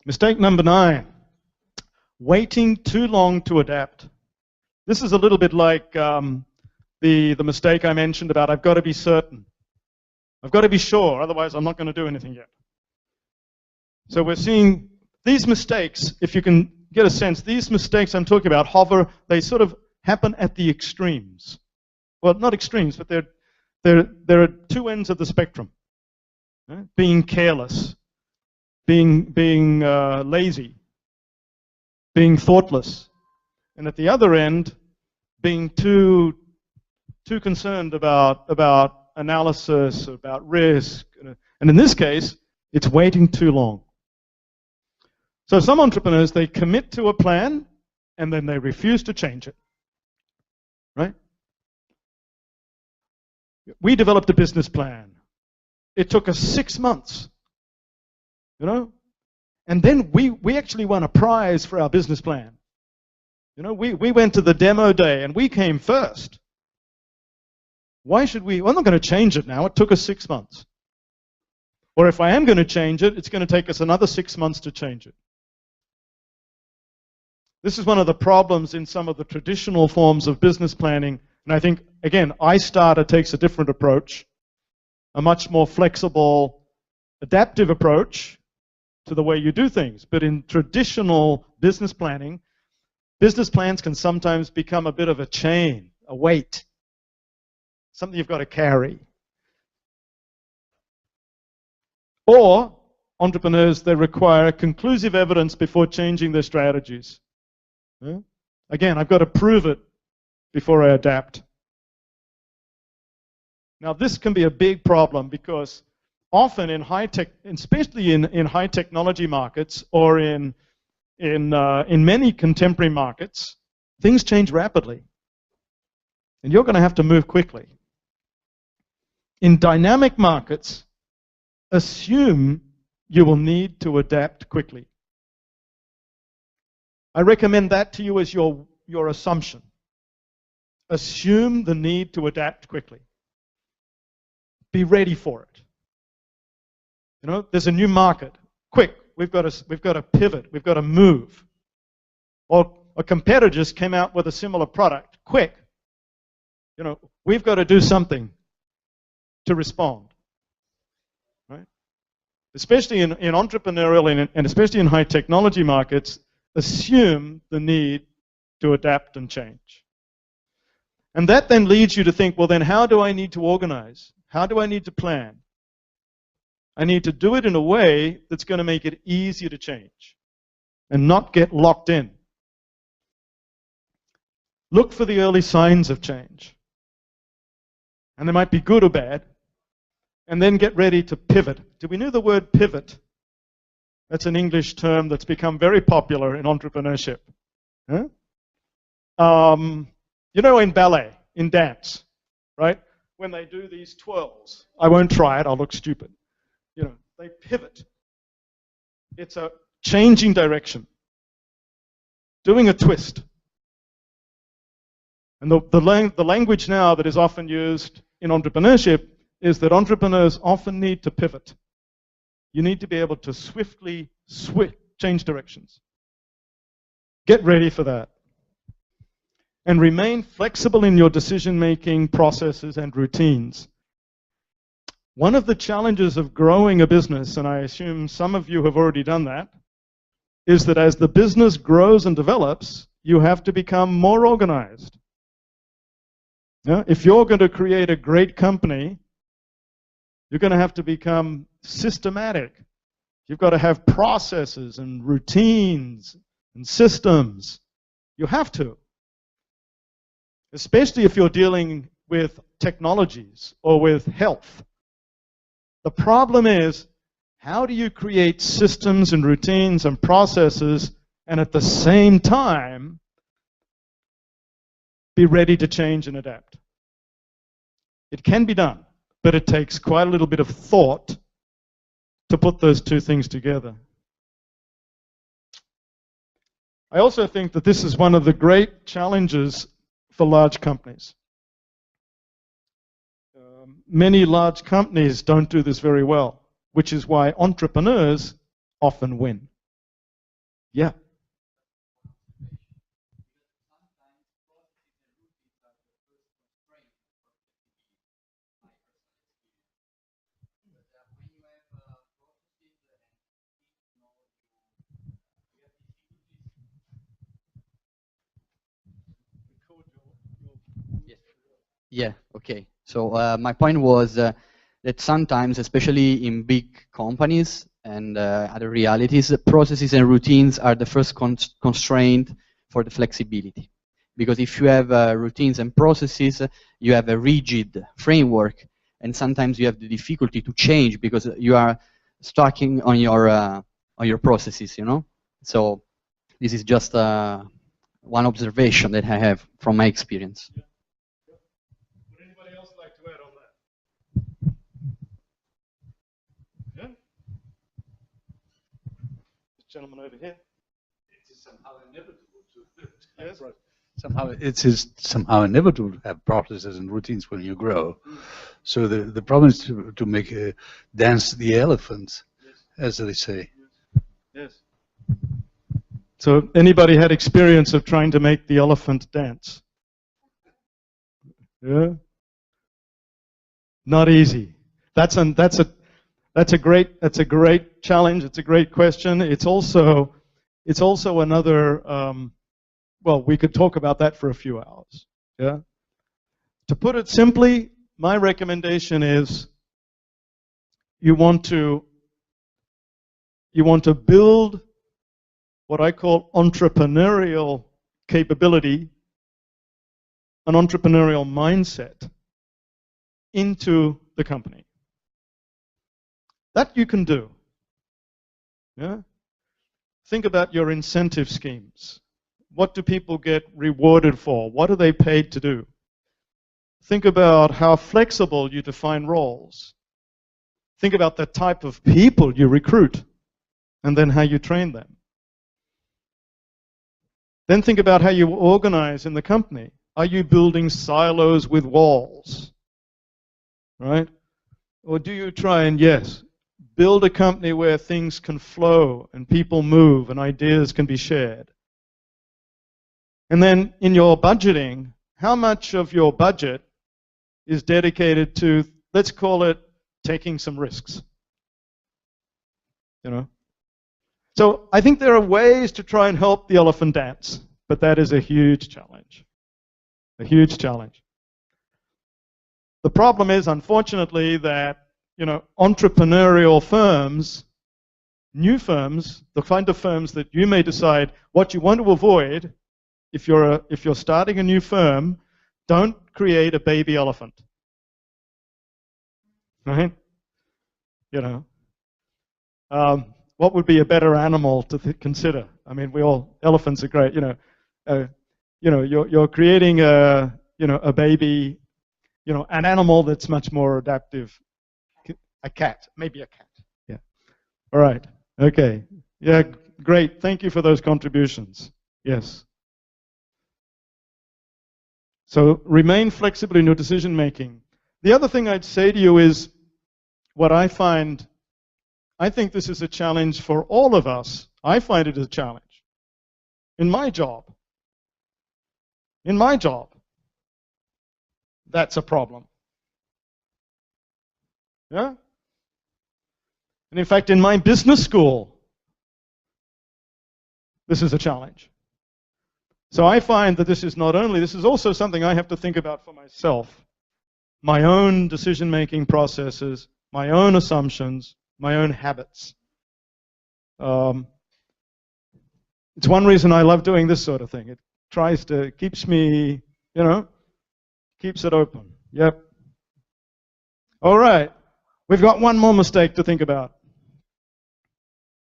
Mistake number 9, waiting too long to adapt. This is a little bit like the mistake I mentioned about I've got to be certain. I've got to be sure, otherwise I'm not going to do anything yet. So we're seeing these mistakes, if you can get a sense, these mistakes I'm talking about hover, they sort of happen at the extremes. Well, not extremes, but there are two ends of the spectrum. Right? Being careless, being lazy, being thoughtless, and at the other end, being too concerned about analysis, about risk, and in this case, it's waiting too long. So some entrepreneurs, they commit to a plan and then they refuse to change it, right? We developed a business plan. It took us 6 months, and then we actually won a prize for our business plan. We went to the demo day and we came first. Why should we? Well, I'm not going to change it now. It took us 6 months. Or if I am going to change it, it's going to take us another 6 months to change it. This is one of the problems in some of the traditional forms of business planning. And I think, again, iStarter takes a different approach, a much more flexible, adaptive approach to the way you do things. But in traditional business planning, business plans can sometimes become a bit of a chain, a weight, something you've got to carry. Or entrepreneurs, they require conclusive evidence before changing their strategies. Again, I've got to prove it before I adapt. Now, this can be a big problem because often in high tech, especially in high technology markets or in many contemporary markets, things change rapidly. And you're going to have to move quickly. In dynamic markets, assume you will need to adapt quickly. I recommend that to you as your assumption. Assume the need to adapt quickly. Be ready for it. There's a new market. Quick, we've got to pivot. We've got to move. Or a competitor just came out with a similar product. Quick, we've got to do something to respond. Right? Especially in entrepreneurial and especially in high technology markets, assume the need to adapt and change. And that then leads you to think, well, then how do I need to organize? How do I need to plan? I need to do it in a way that's going to make it easier to change and not get locked in. Look for the early signs of change. And they might be good or bad. And then get ready to pivot. Do we know the word pivot? That's an English term that's become very popular in entrepreneurship. Huh? In ballet, in dance, right? When they do these twirls, I won't try it, I'll look stupid. They pivot. It's a changing direction, doing a twist. And the language now that is often used in entrepreneurship is that entrepreneurs often need to pivot. You need to be able to swiftly change directions. Get ready for that. And remain flexible in your decision-making processes and routines. One of the challenges of growing a business, and I assume some of you have already done that, is that as the business grows and develops, you have to become more organized. If you're going to create a great company, you're going to have to become systematic. You've got to have processes and routines and systems. You have to. Especially if you're dealing with technologies or with health. The problem is, how do you create systems and routines and processes and at the same time be ready to change and adapt? It can be done, but it takes quite a little bit of thought to put those two things together. I also think that this is one of the great challenges for large companies. Many large companies don't do this very well, which is why entrepreneurs often win. Yeah. Yeah, okay. So my point was that sometimes, especially in big companies and other realities, processes and routines are the first constraint for the flexibility. Because if you have routines and processes, you have a rigid framework, and sometimes you have the difficulty to change because you are stuck on your processes, you know? So this is just one observation that I have from my experience. Would anybody else like to add on that? Yeah? This gentleman over here. It is somehow inevitable to Yes? it is somehow inevitable to have processes and routines when you grow. So the problem is to make a dance the elephant, as they say. Yes. So anybody had experience of trying to make the elephant dance? Yeah? Not easy. That's a great challenge. It's a great question. It's also another. Well, we could talk about that for a few hours. Yeah. To put it simply, my recommendation is you want to build what I call entrepreneurial capability, an entrepreneurial mindset into the company. That you can do. Yeah? Think about your incentive schemes. What do people get rewarded for? What are they paid to do? Think about how flexible you define roles. Think about the type of people you recruit and then how you train them. Then think about how you organize in the company. Are you building silos with walls? Right? Or do you try and, yes, build a company where things can flow and people move and ideas can be shared? And then in your budgeting, how much of your budget is dedicated to, let's call it, taking some risks? You know? So I think there are ways to try and help the elephant dance, but that is a huge challenge. A huge challenge. The problem is, unfortunately, that entrepreneurial firms, new firms, the kind of firms that you may decide what you want to avoid if you're starting a new firm, don't create a baby elephant. Right? What would be a better animal to consider? I mean, elephants are great. You're creating a baby, an animal that's much more adaptive. A cat, maybe a cat. Yeah. All right. Okay. Yeah. Great. Thank you for those contributions. Yes. So remain flexible in your decision making. The other thing I'd say to you is what I think this is a challenge for all of us. I find it a challenge. In my job, that's a problem. Yeah? And in fact, in my business school, this is a challenge. So I find that this is also something I have to think about for myself. My own decision-making processes, my own assumptions, my own habits. It's one reason I love doing this sort of thing. It keeps me, keeps it open. Yep. All right. We've got one more mistake to think about.